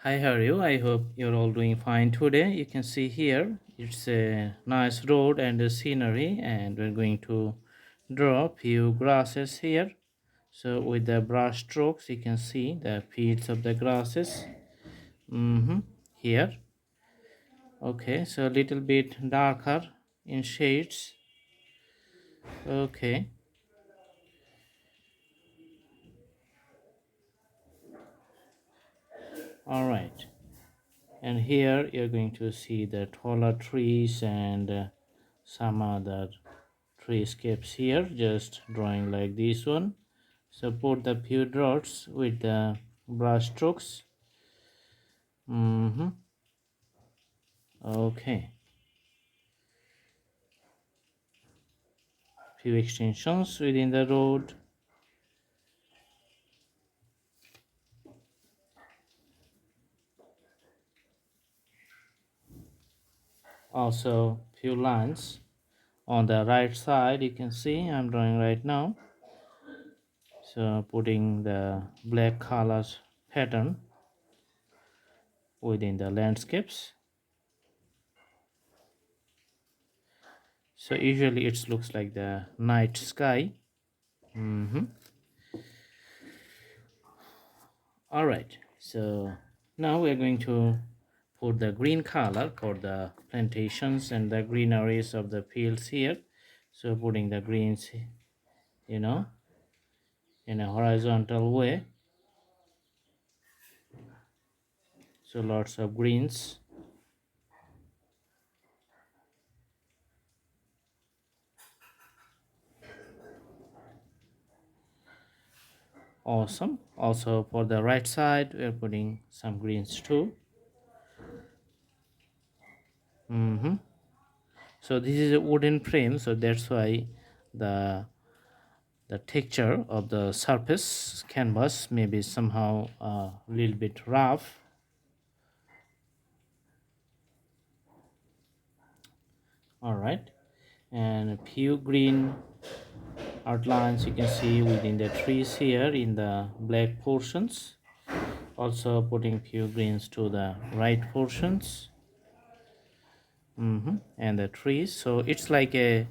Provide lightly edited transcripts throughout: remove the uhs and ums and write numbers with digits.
Hi, how are you? I hope you're all doing fine today. You can see here it's a nice road and a scenery, and we're going to draw few grasses here. So with the brush strokes, you can see the fields of the grasses. Here. Okay, so a little bit darker in shades. Okay, all right. And here you're going to see the taller trees and some other treescapes here, just drawing like this one. So put the few dots with the brush strokes. Okay, few extensions within the road. Also few lines on the right side. You can see I'm drawing right now. So putting the black colors pattern within the landscapes. So usually it looks like the night sky. All right, so now we're going to put the green color for the plantations and the greeneries of the fields here. So putting the greens, you know, in a horizontal way. So lots of greens. Awesome. Also for the right side, we're putting some greens too. So this is a wooden frame, so that's why the the texture of the surface canvas may be somehow a little bit rough. All right, and a few green outlines you can see within the trees here in the black portions. Also putting few greens to the right portions. And the trees, so it's like a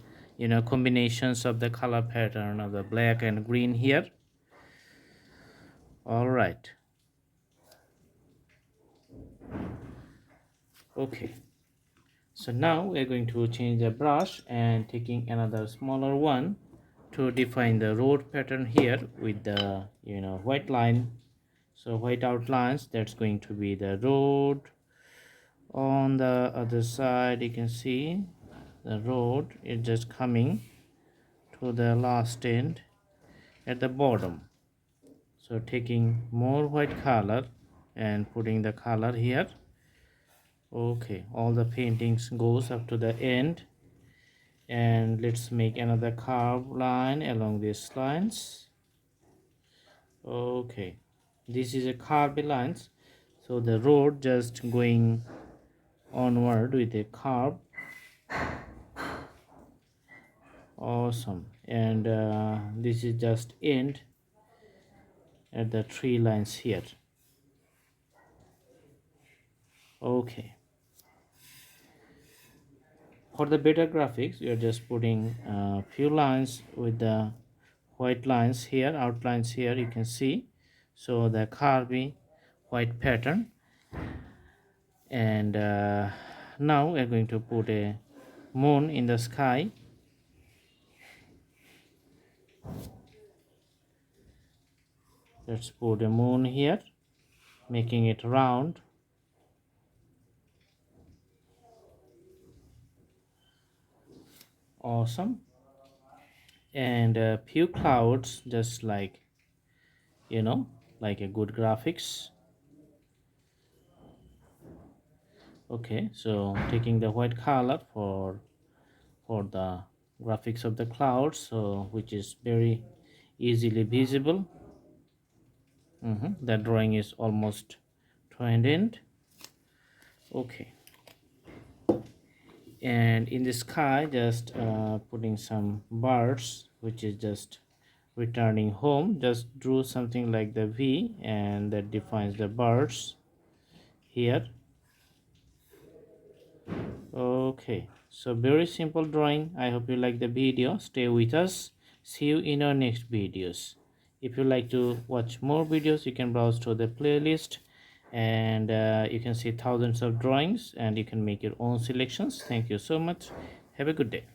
combinations of the color pattern of the black and green here. All right, okay, so now we're going to change the brush and taking another smaller one to define the road pattern here with the white line. So white outlines, that's going to be the road. On the other side you can see the road is just coming to the last end at the bottom. So taking more white color and putting the color here. Okay, all the paintings goes up to the end, and let's make another curved line along these lines. Okay, this is a curved lines, so the road just going onward with a curve. Awesome, and this is just end at the three lines here. Okay, for the better graphics we are just putting a few lines with the white lines here, outlines here, you can see. So the curvy white pattern, and now we're going to put a moon in the sky. Let's put a moon here, making it round. Awesome, and a few clouds, just like like a good graphics. Okay, so taking the white color for the graphics of the clouds, so which is very easily visible. The drawing is almost to an end. Okay, and in the sky just putting some birds which is just returning home. Just drew something like the V, and that defines the birds. here. Okay, so very simple drawing. I hope you like the video. Stay with us. See you in our next videos. If you like to watch more videos, you can browse to the playlist, and you can see thousands of drawings and you can make your own selections. Thank you so much. Have a good day.